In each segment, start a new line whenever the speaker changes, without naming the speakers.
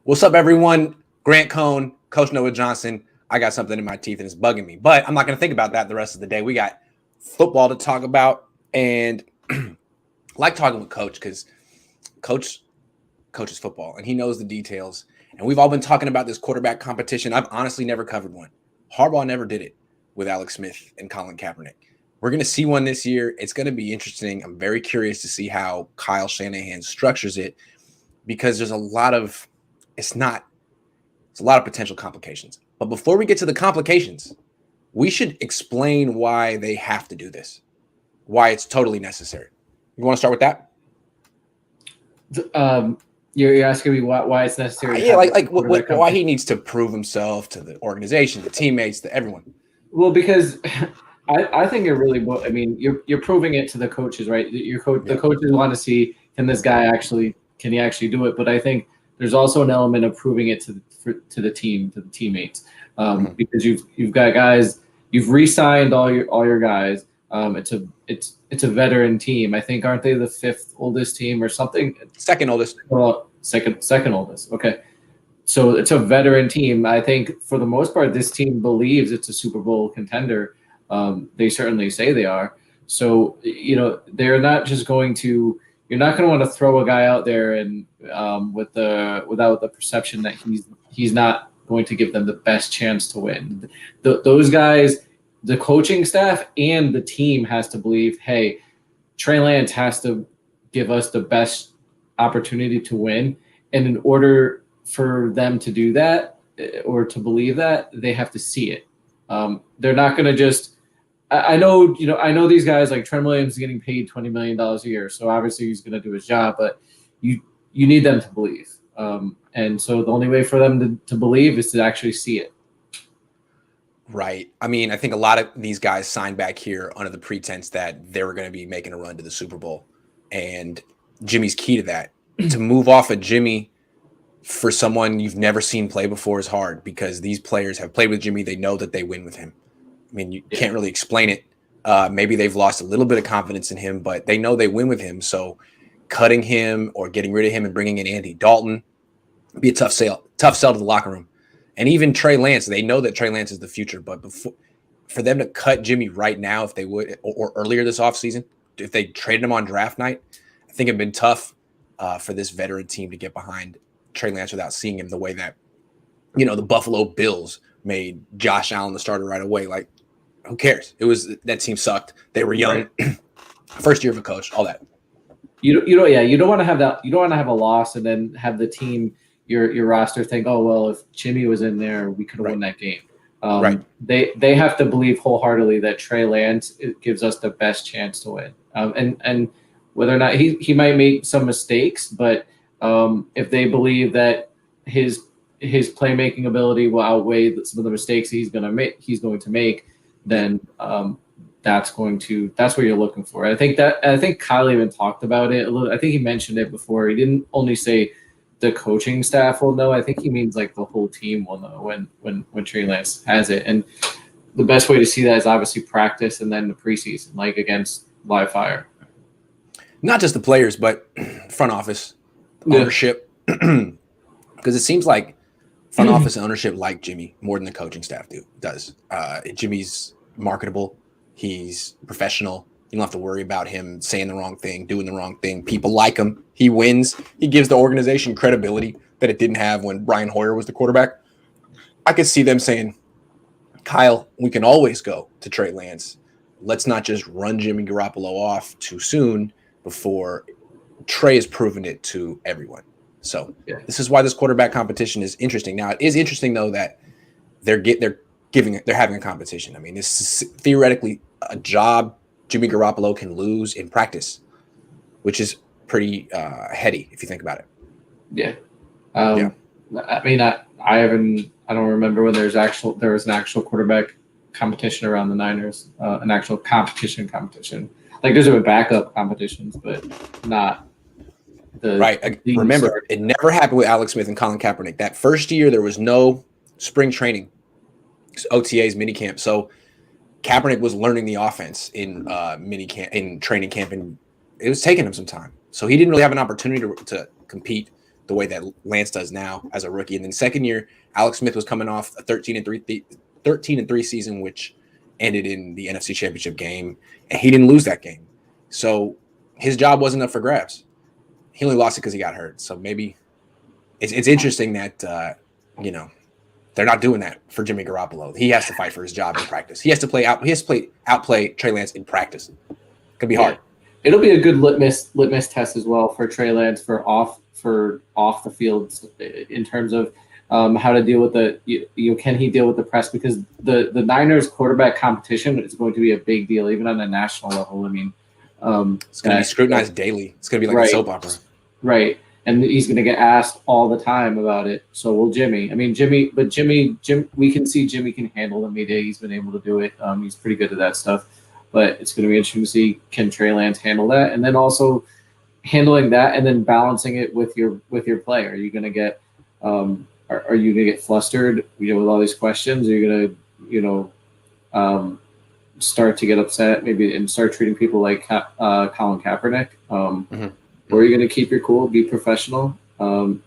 What's up, everyone? Grant Cohn, Coach Noah Johnston. I got something in my teeth and it's bugging me, but I'm not going to think about that the rest of the day. We got football to talk about, and I like talking with Coach because Coach coaches football and he knows the details. And we've all been talking about this quarterback competition. I've honestly never covered one. Harbaugh never did it with Alex Smith and Colin Kaepernick. We're going to see one this year. It's going to be interesting. I'm very curious to see how Kyle Shanahan structures it because there's a lot of potential complications. But before we get to the complications, we should explain why they have to do this, why it's totally necessary. You want to start with that?
You're asking me why it's necessary.
Yeah, why he needs to prove himself to the organization, the teammates, to everyone.
Well, because I think it really. I mean, you're proving it to the coaches, right? The coaches want to see can this guy actually do it. But I think there's also an element of proving it to the team, to the teammates, because you've got guys, you've re-signed all your guys. It's a veteran team. I think, aren't they the fifth oldest team or something?
Second oldest.
Well, second oldest. Okay, so it's a veteran team. I think for the most part, this team believes it's a Super Bowl contender. They certainly say they are. So they're not just going to. You're not going to want to throw a guy out there and without the perception that he's not going to give them the best chance to win. Those guys, the coaching staff and the team has to believe, hey, Trey Lance has to give us the best opportunity to win. And in order for them to do that or to believe that, they have to see it. They're not going to just. I know these guys like Trent Williams is getting paid $20 million a year, so obviously he's going to do his job. But you need them to believe, and so the only way for them to believe is to actually see it.
Right. I mean, I think a lot of these guys signed back here under the pretense that they were going to be making a run to the Super Bowl, and Jimmy's key to that. To move off of Jimmy for someone you've never seen play before is hard because these players have played with Jimmy. They know that they win with him. I mean, you can't really explain it. Maybe they've lost a little bit of confidence in him, but they know they win with him. So cutting him or getting rid of him and bringing in Andy Dalton would be a tough sell to the locker room. And even Trey Lance, they know that Trey Lance is the future. But for them to cut Jimmy right now, if they would, or earlier this offseason, if they traded him on draft night, I think it'd been tough for this veteran team to get behind Trey Lance without seeing him the way that, the Buffalo Bills made Josh Allen the starter right away. Like, who cares? That team sucked. They were young, right. First year of a coach, all that.
You don't want to have that. You don't want to have a loss and then have the team, your roster think, oh well, if Jimmy was in there, we could have won that game.
Right.
They have to believe wholeheartedly that Trey Lance gives us the best chance to win. And whether or not he might make some mistakes, but if they believe that his playmaking ability will outweigh some of the mistakes he's going to make, then that's what you're looking for. I think Kyle even talked about it a little. I think he mentioned it before. He didn't only say the coaching staff will know. I think he means like the whole team will know when Trey Lance has it. And the best way to see that is obviously practice and then the preseason, like against live fire.
Not just the players, but front office, ownership, because it seems like front office and ownership like Jimmy more than the coaching staff does. Jimmy's marketable. He's professional. You don't have to worry about him saying the wrong thing, doing the wrong thing. People like him. He wins. He gives the organization credibility that it didn't have when Brian Hoyer was the quarterback. I could see them saying, Kyle, we can always go to Trey Lance. Let's not just run Jimmy Garoppolo off too soon before Trey has proven it to everyone. So This is why this quarterback competition is interesting. Now, it is interesting, though, that they're having a competition. I mean, this is theoretically a job Jimmy Garoppolo can lose in practice, which is pretty heady if you think about it.
Yeah. I mean, I don't remember when there was an actual quarterback competition around the Niners, an actual competition. Like there's been backup competitions, but not.
Remember, it never happened with Alex Smith and Colin Kaepernick. That first year, there was no spring training, OTAs, minicamp. So Kaepernick was learning the offense in training camp, and it was taking him some time. So he didn't really have an opportunity to compete the way that Lance does now as a rookie. And then second year, Alex Smith was coming off a 13-3 season, which ended in the NFC Championship game, and he didn't lose that game. So his job wasn't up for grabs. He only lost it because he got hurt. So maybe it's interesting that they're not doing that for Jimmy Garoppolo. He has to fight for his job in practice. He has to outplay Trey Lance in practice. It could be hard.
It'll be a good litmus test as well for Trey Lance for off the field in terms of how to deal with can he deal with the press, because the Niners quarterback competition is going to be a big deal even on a national level. I mean,
it's going to be scrutinized daily. It's going to be like a soap opera.
Right. And he's going to get asked all the time about it. So will Jimmy. I mean, Jimmy, we can see Jimmy can handle the media. He's been able to do it. He's pretty good at that stuff. But it's going to be interesting to see, can Trey Lance handle that, and then also handling that and then balancing it with your play. Are you going to get are you going to get flustered, with all these questions? Are you going to start to get upset maybe and start treating people like Colin Kaepernick? Or are you going to keep your cool, be professional, and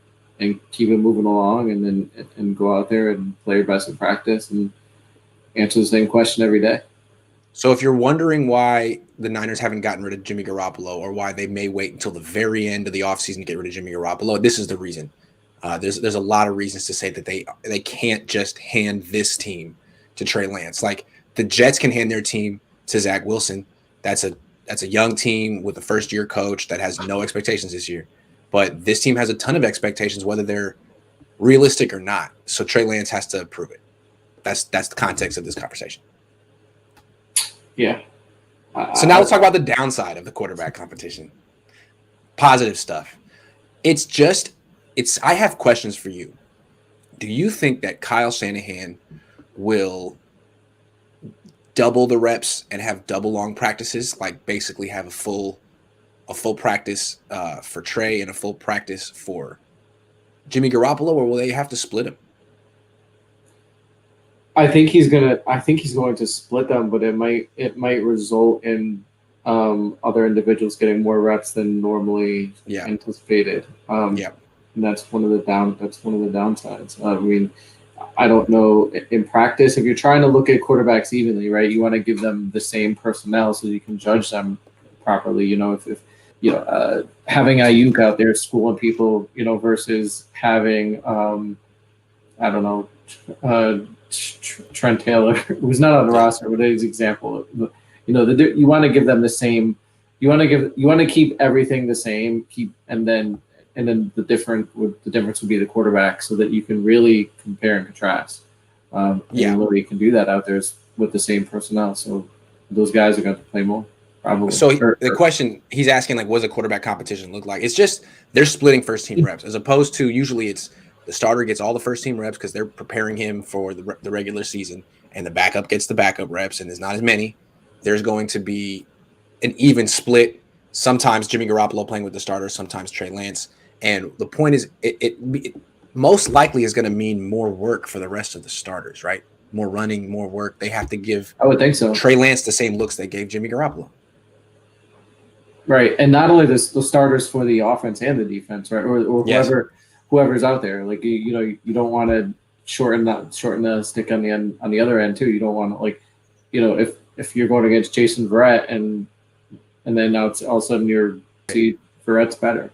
keep it moving along, and go out there and play your best in practice and answer the same question every day?
So if you're wondering why the Niners haven't gotten rid of Jimmy Garoppolo, or why they may wait until the very end of the offseason to get rid of Jimmy Garoppolo, this is the reason. There's a lot of reasons to say that they can't just hand this team to Trey Lance. Like the Jets can hand their team to Zach Wilson. That's a young team with a first-year coach that has no expectations this year. But this team has a ton of expectations, whether they're realistic or not. So Trey Lance has to prove it. That's the context of this conversation.
Yeah.
So now let's talk about the downside of the quarterback competition. Positive stuff. I have questions for you. Do you think that Kyle Shanahan will double the reps and have double long practices, like basically have a full practice for Trey and a full practice for Jimmy Garoppolo, or will they have to split him?
I think he's going to split them, but it might result in other individuals getting more reps than normally anticipated. And that's one of the downsides. I mean, I don't know, in practice, if you're trying to look at quarterbacks evenly, right, you want to give them the same personnel so you can judge them properly. If having Ayuk out there schooling people, versus having Trent Taylor, who's not on the roster, but is an example. You want to give them the same. You want to keep everything the same. And then the difference would be the quarterback, so that you can really compare and contrast. You can do that out there with the same personnel. So those guys are going to play more, probably.
So the question he's asking, like, what does a quarterback competition look like? It's just they're splitting first team reps, as opposed to usually it's the starter gets all the first team reps because they're preparing him for the regular season, and the backup gets the backup reps, and there's not as many. There's going to be an even split. Sometimes Jimmy Garoppolo playing with the starter, sometimes Trey Lance. And the point is, it most likely is going to mean more work for the rest of the starters, right? More running, more work. They have to give,
I would think so,
Trey Lance the same looks they gave Jimmy Garoppolo.
Right, and not only the starters for the offense and the defense, right, or whoever's out there. Like you don't want to shorten the stick on the other end too. You don't want to, if you're going against Jason Verrett and then now it's all of a sudden Verrett's better.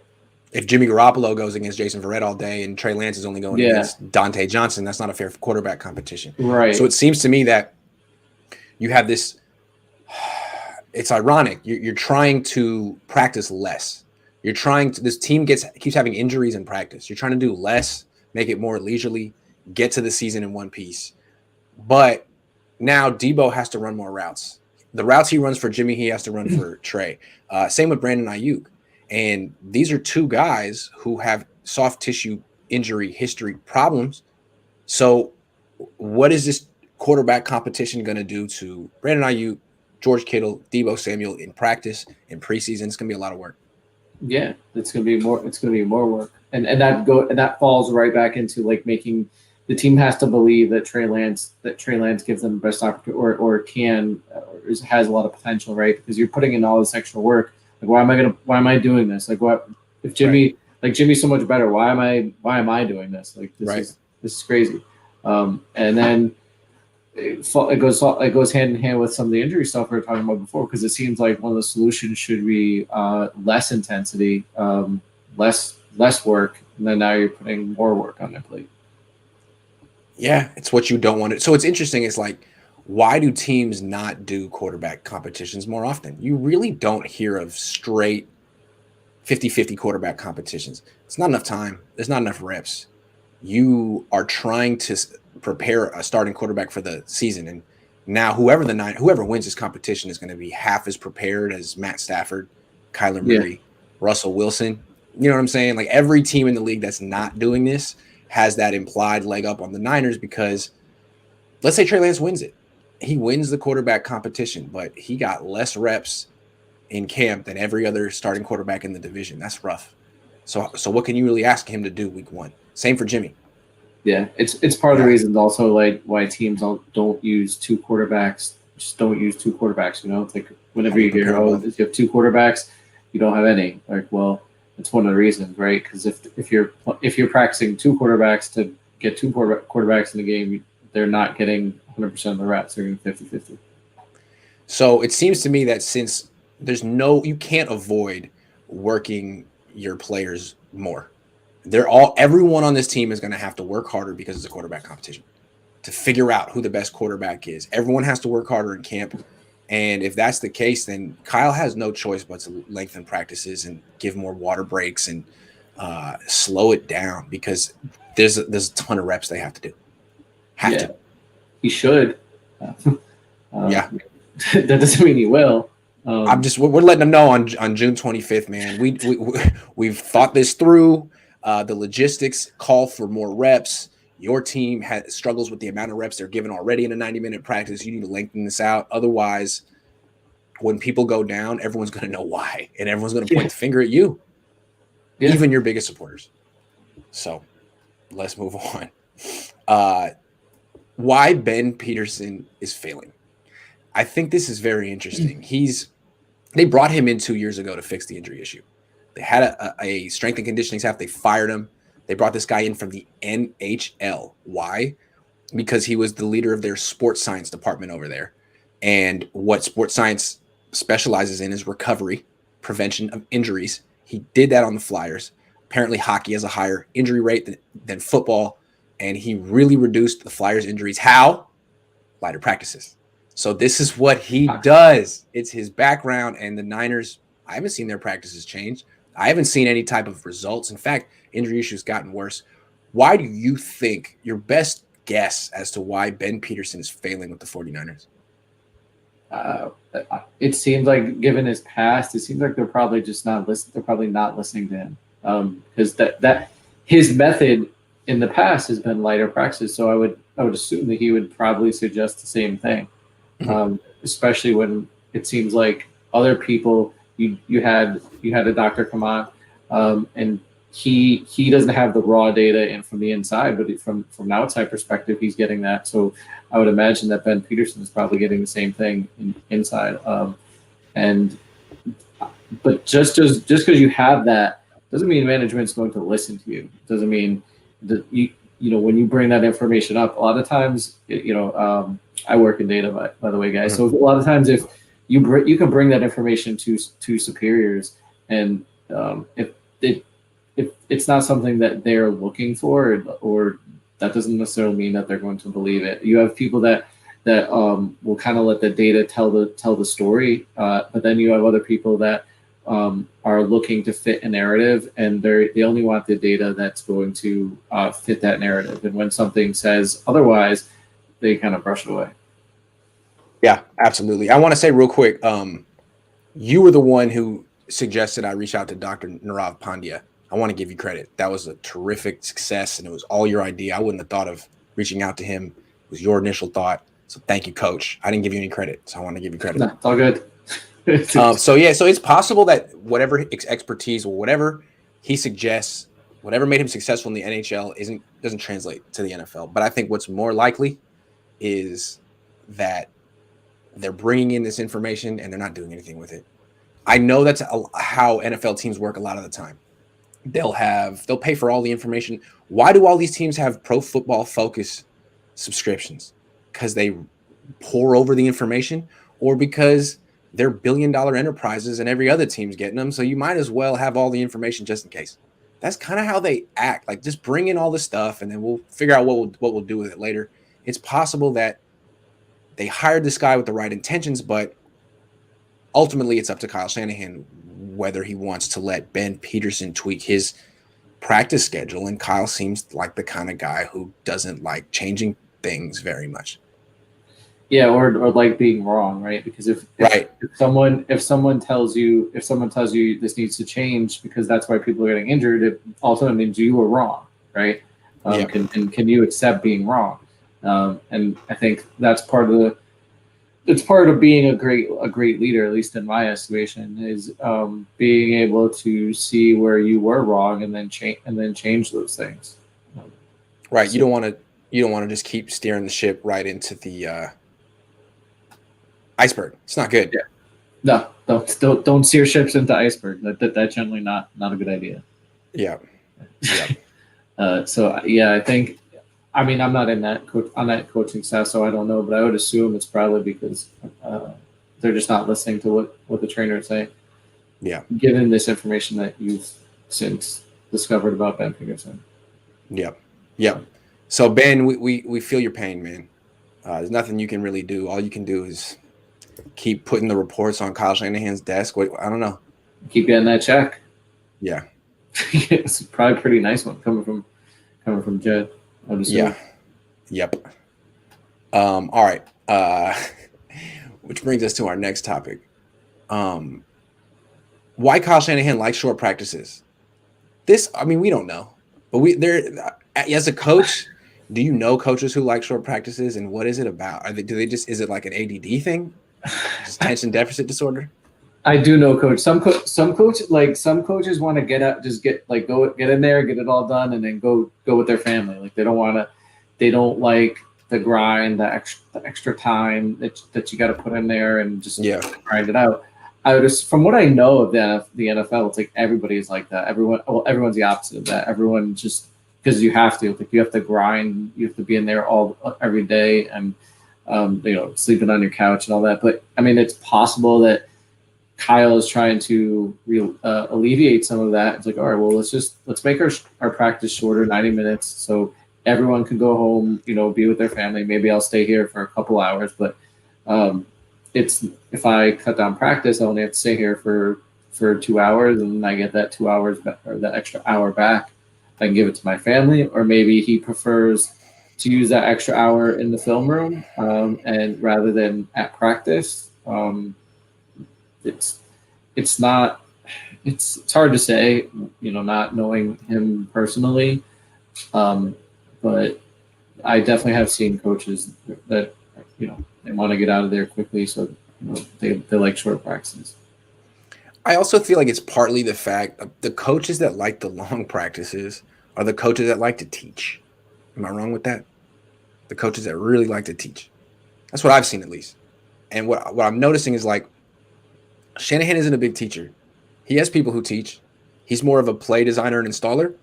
If Jimmy Garoppolo goes against Jason Verrett all day and Trey Lance is only going against Dante Johnston, that's not a fair quarterback competition.
Right.
So it seems to me that you have this. It's ironic. You're trying to practice less. This team keeps having injuries in practice. You're trying to do less, make it more leisurely, get to the season in one piece. But now Debo has to run more routes. The routes he runs for Jimmy, he has to run for Trey. Same with Brandon Ayuk. And these are two guys who have soft tissue injury history problems. So what is this quarterback competition going to do to Brandon Ayuk, George Kittle, Debo Samuel in practice, in preseason? It's going to be a lot of work.
Yeah, it's going to be more. It's going to be more work, and that falls right back into like making the team has to believe that Trey Lance gives them the best opportunity, or has a lot of potential, right? Because you're putting in all this extra work. Like, why am I doing this? Like, what if Jimmy?
Right.
like Jimmy's so much better. Why am I doing this? Like
Right.
this is crazy. And then it goes hand in hand with some of the injury stuff we were talking about before, because it seems like one of the solutions should be less intensity, less work, and then now you're putting more work on their plate.
Yeah, it's what you don't want to. So it's interesting. It's like, why do teams not do quarterback competitions more often? You really don't hear of straight 50-50 quarterback competitions. It's not enough time. There's not enough reps. You are trying to prepare a starting quarterback for the season, and now whoever wins this competition is going to be half as prepared as Matt Stafford, Kyler
Yeah,
Murray, Russell Wilson. You know what I'm saying? Like every team in the league that's not doing this has that implied leg up on the Niners because let's say Trey Lance wins it. He wins the quarterback competition, but he got less reps in camp than every other starting quarterback in the division. That's rough. So what can you really ask him to do week one? Same for Jimmy.
yeah. It's part of the
Yeah.
reasons also like why teams don't use two quarterbacks. Just don't use two quarterbacks. It's like whenever you hear, oh, if you have two quarterbacks, you don't have any. Like, well, it's one of the reasons, right? Because if you're practicing two quarterbacks to get two quarterbacks in the game, they're not getting 100% of the reps. They're getting 50-50.
So it seems to me that since you can't avoid working your players more. Everyone on this team is going to have to work harder because it's a quarterback competition to figure out who the best quarterback is. Everyone has to work harder in camp. And if that's the case, then Kyle has no choice but to lengthen practices and give more water breaks and slow it down because there's a ton of reps they have to do. Have to.
He should.
Yeah.
That doesn't mean he will.
We're letting them know on June 25th, man. We've thought this through. The logistics call for more reps. Your team struggles with the amount of reps they're given already in a 90-minute practice. You need to lengthen this out. Otherwise, when people go down, everyone's going to know why, and everyone's going to point the finger at you, even your biggest supporters. So let's move on. Why Ben Peterson is failing. I think this is very interesting. They brought him in 2 years ago to fix the injury issue. They had a strength and conditioning staff. They fired him. They brought this guy in from the NHL. Why? Because he was the leader of their sports science department over there. And what sports science specializes in is recovery, prevention of injuries. He did that on the Flyers. Apparently, hockey has a higher injury rate than football. And he really reduced the Flyers' injuries. How? Lighter practices. So this is what he does. It's his background. And the Niners, I haven't seen their practices change. I haven't seen any type of results. In fact, injury issues gotten worse. Why do you think, your best guess as to why Ben Peterson is failing with the 49ers?
It seems like, given his past, it seems like they're probably just not listening. They're probably not listening to him because that his method in the past has been lighter practice. So I would assume that he would probably suggest the same thing, especially when it seems like other people. You had a doctor come on, and he doesn't have the raw data in from the inside, but from an outside perspective, he's getting that. So I would imagine that Ben Peterson is probably getting the same thing inside. But just because you have that doesn't mean management's going to listen to you. Doesn't mean that when you bring that information up. A lot of times, I work in data, by the way, guys. So a lot of times, if you can bring that information to superiors, and if it's not something that they're looking for, or that doesn't necessarily mean that they're going to believe it. You have people that will kind of let the data tell the story, but then you have other people that are looking to fit a narrative, and they only want the data that's going to fit that narrative. And when something says otherwise, they kind of brush it away.
Yeah, absolutely. I want to say real quick, you were the one who suggested I reach out to Dr. Nirav Pandya. I want to give you credit. That was a terrific success, and it was all your idea. I wouldn't have thought of reaching out to him. It was your initial thought. So thank you, Coach. I didn't give you any credit, so I want to give you credit.
No, it's all good.
So it's possible that whatever expertise or whatever he suggests, whatever made him successful in the NHL doesn't translate to the NFL. But I think what's more likely is that they're bringing in this information and they're not doing anything with it. I know that's how NFL teams work a lot of the time. They'll pay for all the information. Why do all these teams have Pro Football Focus subscriptions? Because they pour over the information, or because they're billion-dollar enterprises and every other team's getting them. So you might as well have all the information just in case. That's kind of how they act. Like, just bring in all the stuff and then we'll figure out what we'll do with it later. It's possible that they hired this guy with the right intentions, but ultimately it's up to Kyle Shanahan whether he wants to let Ben Peterson tweak his practice schedule. And Kyle seems like the kind of guy who doesn't like changing things very much.
Yeah, or like being wrong, right? Because if someone tells you this needs to change because that's why people are getting injured, it also means you were wrong, right? Can you accept being wrong? And I think that's part of being a great leader, at least in my estimation, is being able to see where you were wrong and then change those things.
Right. You don't want to just keep steering the ship right into the iceberg. It's not good.
Yeah. No, don't steer ships into iceberg. That's generally not a good idea.
Yeah.
So yeah, I think. I mean, I'm not on that coaching staff, so I don't know. But I would assume it's probably because they're just not listening to what the trainer is saying.
Yeah.
Given this information that you've since discovered about Ben Peterson.
Yep. So Ben, we feel your pain, man. There's nothing you can really do. All you can do is keep putting the reports on Kyle Shanahan's desk. I don't know.
Keep getting that check.
Yeah.
It's probably a pretty nice one coming from Jed.
Yeah. Yep. All right. Which brings us to our next topic. Why Kyle Shanahan likes short practices. We don't know. But as a coach, do you know coaches who like short practices, and what is it about? Is it like an ADD thing? Just attention deficit disorder?
I do know coach. Some coaches want to get out, just get in there, get it all done, and then go with their family. Like they don't like the grind, the extra time that you got to put in there and just grind it out. From what I know of the NFL, it's like everybody's like that. Everyone's the opposite of that. Everyone just because you have to grind, you have to be in there every day, and sleeping on your couch and all that. But I mean, it's possible that Kyle is trying to alleviate some of that. It's like, all right, well, let's make our practice shorter, 90 minutes, so everyone can go home, be with their family. Maybe I'll stay here for a couple hours, but if I cut down practice, I only have to stay here for 2 hours, and I get that 2 hours or that extra hour back. I can give it to my family, or maybe he prefers to use that extra hour in the film room and rather than at practice. It's hard to say, not knowing him personally. But I definitely have seen coaches that, they want to get out of there quickly. So, they like short practices.
I also feel like it's partly the fact of the coaches that like the long practices are the coaches that like to teach. Am I wrong with that? The coaches that really like to teach. That's what I've seen, at least. And what I'm noticing is like Shanahan isn't a big teacher. He has people who teach. He's more of a play designer and installer.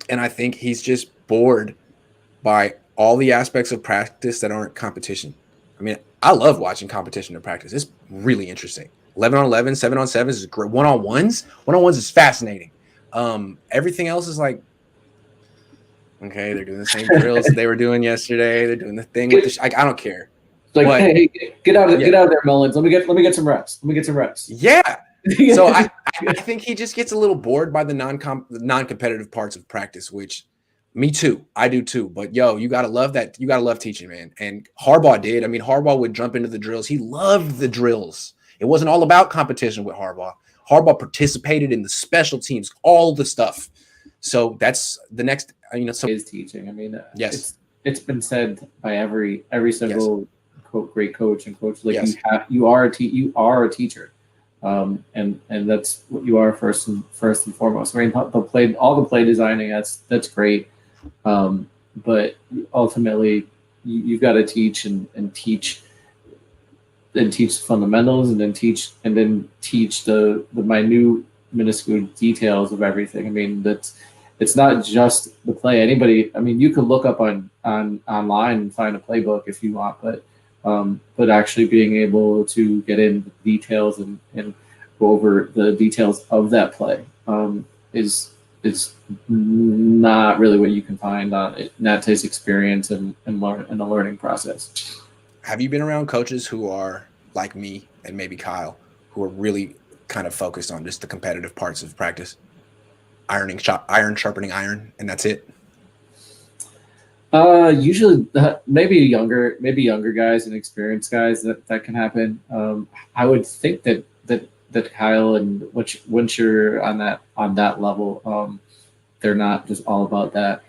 And I think he's just bored by all the aspects of practice that aren't competition. I mean, I love watching competition in practice. It's really interesting. 11 on 11, 7 on 7 is great. One-on-ones is fascinating. Everything else is like, okay, they're doing the same drills they were doing yesterday. They're doing the thing with the I don't care.
Like, hey, get out of there, Mullins. Let me get some reps.
Yeah. So I think he just gets a little bored by the non-competitive parts of practice, which me too. I do too. But you gotta love that. You gotta love teaching, man. And Harbaugh did. I mean, Harbaugh would jump into the drills. He loved the drills. It wasn't all about competition with Harbaugh. Harbaugh participated in the special teams, all the stuff. So that's the next.
Is teaching. I mean,
yes,
it's been said by every single great coach and coach. Like
yes.
you are a teacher. And that's what you are first and foremost. I mean, all the play designing, that's great. But ultimately you've got to teach and teach fundamentals and then teach the minuscule details of everything. I mean, it's not just the play. Anybody, I mean, you could look up on online and find a playbook if you want, but actually being able to get in the details and go over the details of that play is not really what you can find on it. And that takes experience and learn in the learning process.
Have you been around coaches who are like me and maybe Kyle, who are really kind of focused on just the competitive parts of practice? Iron sharpening iron, and that's it?
Usually maybe younger guys and experienced guys that can happen. I would think that Kyle and once you're on that level, they're not just all about that.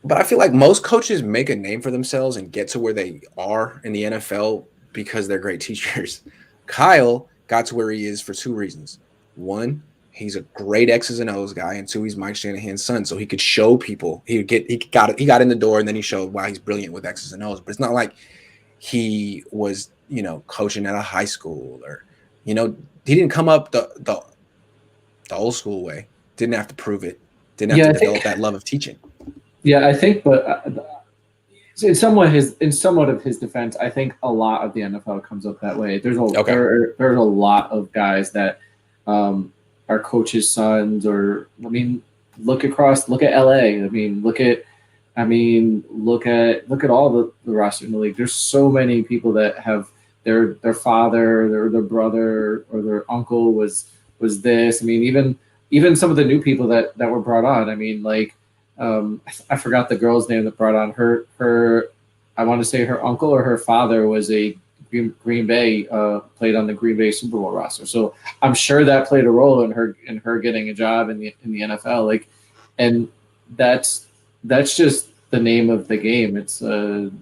But I feel like most coaches make a name for themselves and get to where they are in the NFL because they're great teachers. Kyle got to where he is for two reasons. One, he's a great X's and O's guy, and two, he's Mike Shanahan's son, so he could show people. He got in the door, and then he showed why he's brilliant with X's and O's. But it's not like he was, coaching at a high school or, he didn't come up the old school way. Didn't have to prove it. Didn't have to develop that love of teaching.
Yeah, I think, but in somewhat of his defense, I think a lot of the NFL comes up that way. There's a lot of guys that are coaches' sons, or look at LA. Look at all the roster in the league. There's so many people that have their father, their brother, or their uncle was this. Even some of the new people that were brought on. I forgot the girl's name that brought on her. I want to say her uncle or her father was a Green Bay, played on the Green Bay Super Bowl roster. So I'm sure that played a role in her getting a job in the NFL. And that's just the name of the game. It's who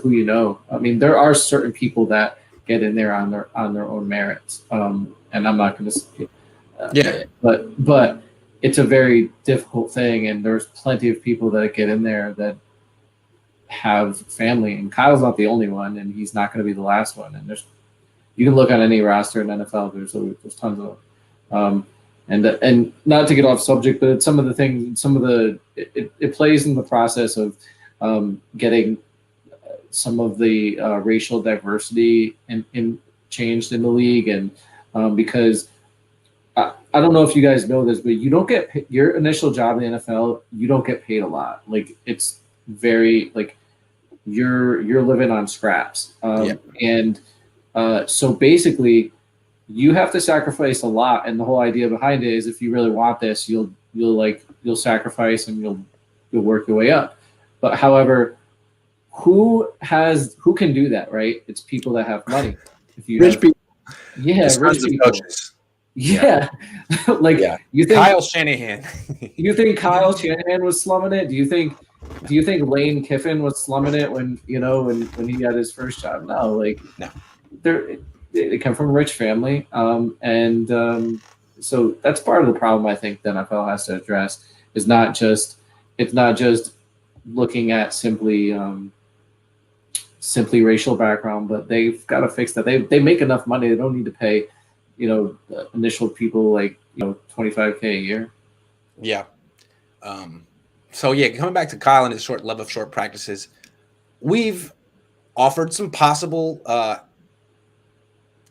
you know. There are certain people that get in there on their own merits. And I'm not going to say, but it's a very difficult thing, and there's plenty of people that get in there that have family, and Kyle's not the only one, and he's not going to be the last one. And you can look on any roster in NFL. There's tons of them. And not to get off subject, but it's it plays in the process of getting some of the racial diversity in changed in the league, and because I don't know if you guys know this, but you don't get your initial job in the NFL. You don't get paid a lot. It's very you're living on scraps, and so basically you have to sacrifice a lot. And the whole idea behind it is, if you really want this, you'll sacrifice and you'll work your way up. But however, who can do that, right? It's people that have money.
Rich people.
Yeah, rich people. Coaches. Yeah. You think
Kyle Shanahan.
You think Kyle Shanahan was slumming it? Do you think Lane Kiffin was slumming it when he got his first job? No, no. They come from a rich family, so that's part of the problem I think the NFL has to address. It's not just looking at simply racial background, but they've got to fix that. They make enough money; they don't need to pay initial people $25K a year.
Yeah. Coming back to Kyle and his love of short practices, we've offered some possible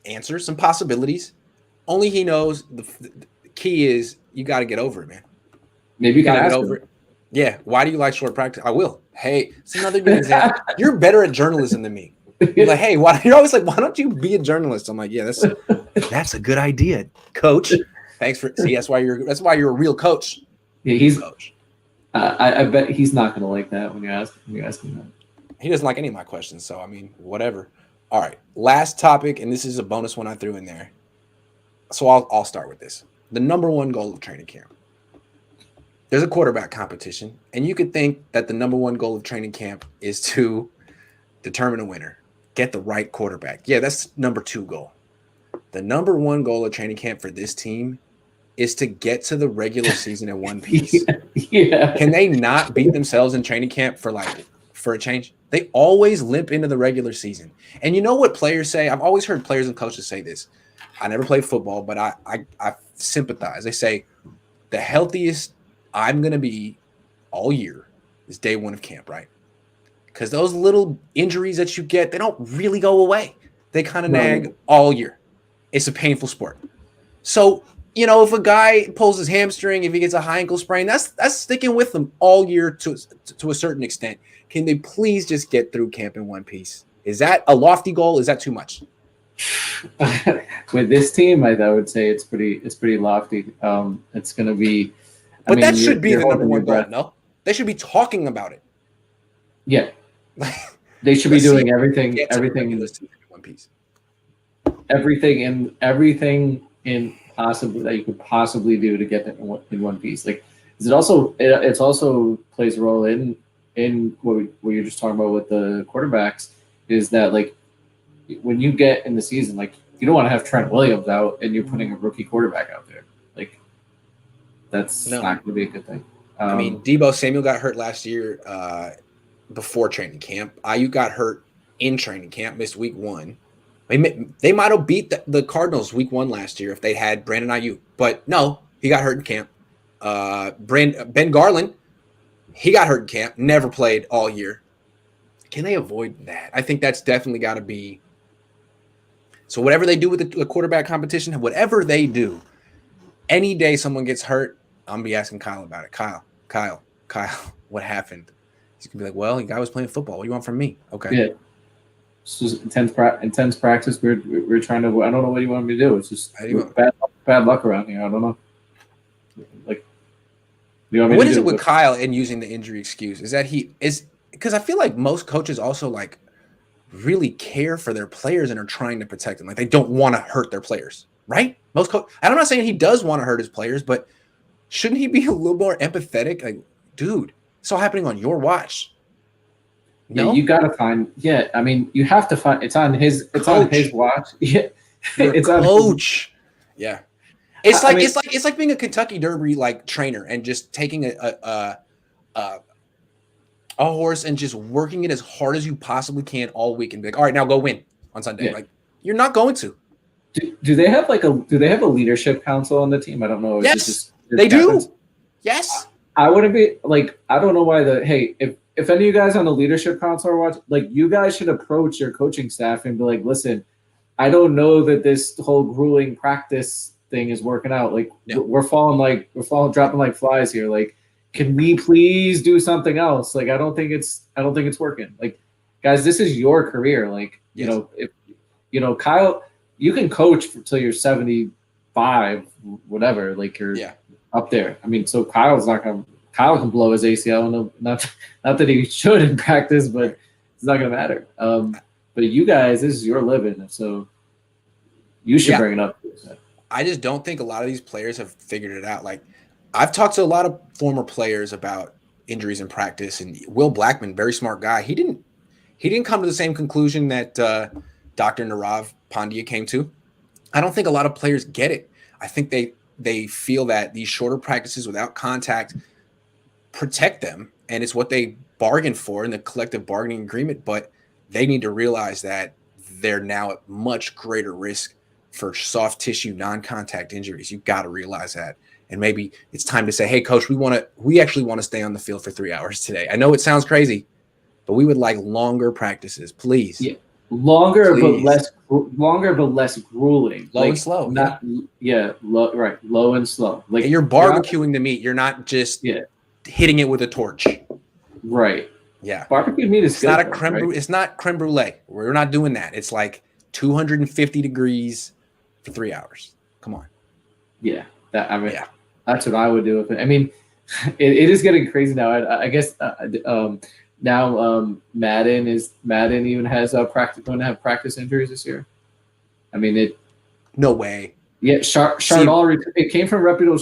answers, some possibilities. Only he knows. The key is you got to get over it, man.
Maybe you got to
get over it. Yeah. Why do you like short practice? I will. Hey, it's another good example. You're better at journalism than me. You're like, hey, you're always like, why don't you be a journalist? I'm like, yeah, that's a good idea, coach. Thanks for that's why you're a real coach.
Yeah, he's a coach. I bet he's not going to like that when you ask him that.
He doesn't like any of my questions, so whatever. All right, last topic, and this is a bonus one I threw in there. So I'll start with this. The number one goal of training camp. There's a quarterback competition, and you could think that the number one goal of training camp is to determine a winner. Get the right quarterback. Yeah, that's number 2 goal. The number 1 goal of training camp for this team is to get to the regular season in one piece.
Yeah.
Can they not beat themselves in training camp for a change? They always limp into the regular season. And you know what players say? I've always heard players and coaches say this. I never played football, but I sympathize. They say the healthiest I'm going to be all year is day one of camp, right? Because those little injuries that you get, they don't really go away. They kind of nag all year. It's a painful sport. So, if a guy pulls his hamstring, if he gets a high ankle sprain, that's sticking with them all year to a certain extent. Can they please just get through camp in one piece? Is that a lofty goal? Is that too much?
With this team, I would say it's pretty lofty. It's going to be.
But that should be the number one goal. No, they should be talking about it.
Yeah, they should be doing everything in
one piece.
Everything in possibly that you could possibly do to get them in one piece. Like, it also plays a role in what you're just talking about with the quarterbacks, is that like when you get in the season, like you don't want to have Trent Williams out and you're putting a rookie quarterback out there. Like that's not going to be a good thing.
I mean, Deebo Samuel got hurt last year before training camp. Ayuk got hurt in training camp, missed week 1. They might have beat the Cardinals week 1 last year if they had Brandon Ayuk. But no, he got hurt in camp. Ben Garland, he got hurt in camp, never played all year. Can they avoid that? I think that's definitely got to be. So whatever they do with the quarterback competition, whatever they do, any day someone gets hurt, I'm going to be asking Kyle about it. Kyle, what happened? He's going to be like, well, the guy was playing football. What do you want from me? Okay.
Yeah. It's just intense practice. We're trying to. I don't know what you want me to do. It's just bad luck around here. I don't know. Like,
what is it with Kyle and using the injury excuse? Is that he is because I feel like most coaches also like really care for their players and are trying to protect them. Like they don't want to hurt their players, right? Most I'm not saying he does want to hurt his players, but shouldn't he be a little more empathetic? Like, dude, it's all happening on your watch.
No, yeah, you gotta find. Yeah, I mean, you have to find. It's on his. It's coach. On his watch. Yeah,
it's on coach. Yeah, it's like being a Kentucky Derby like trainer and just taking a horse and just working it as hard as you possibly can all week and be like, all right, now go win on Sunday. Yeah. Like you're not going to.
Do they have a leadership council on the team? I don't know.
Yes, they do. Yes,
I wouldn't be like. I don't know why if any of you guys on the leadership council are watching, like you guys should approach your coaching staff and be like, listen, I don't know that this whole grueling practice thing is working out. Like we're dropping like flies here. Like, can we please do something else? Like, I don't think it's working. Like, guys, this is your career. Like, yes. If Kyle, you can coach till you're 75, whatever. Like you're up there. I mean, so Kyle can blow his ACL. Not that he should in practice, but it's not going to matter. But you guys, this is your living, so you should bring it up.
I just don't think a lot of these players have figured it out. Like I've talked to a lot of former players about injuries in practice, and Will Blackman, very smart guy. He didn't come to the same conclusion that Dr. Nirav Pandya came to. I don't think a lot of players get it. I think they feel that these shorter practices without contact protect them, and it's what they bargained for in the collective bargaining agreement, but they need to realize that they're now at much greater risk for soft tissue non-contact injuries. You've got to realize that, and maybe it's time to say, hey coach, we actually want to stay on the field for 3 hours today. I know it sounds crazy, but we would like longer practices, please.
Longer but less grueling.
Low and slow.
Low and slow. Like
and you're barbecuing the meat, you're not just hitting it with a torch.
Right.
Yeah.
Barbecue meat is
not a creme brulee. It's not creme brulee. We're not doing that. It's like 250 degrees for 3 hours. Come on.
Yeah. That's what I would do. I mean, it is getting crazy now. I guess now Madden even has going to have practice injuries this year. I mean,
no way.
Yeah, Chardall. It came from a reputable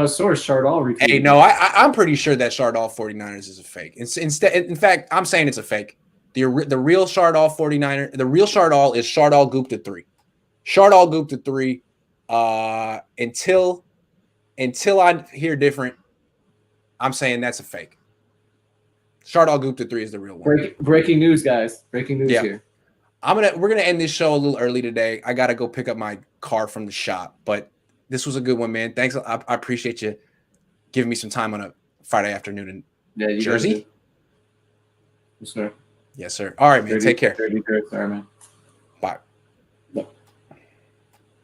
source. Chardall.
Hey, no, I'm pretty sure that Chardall 49ers is a fake. In fact, I'm saying it's a fake. The real Chardall 49er, the real Chardall is Chardall Gupta 3. Chardall Gupta 3. Until I hear different, I'm saying that's a fake. Chardall Gupta 3 is the real one.
Breaking news, guys. Breaking news here.
We're gonna end this show a little early today. I gotta go pick up my car from the shop, but this was a good one, man. Thanks. I appreciate you giving me some time on a Friday afternoon in
You
Jersey.
guys do. Yes, sir.
Yes, sir. All right, man. Take care.
30, sorry, man.
Bye.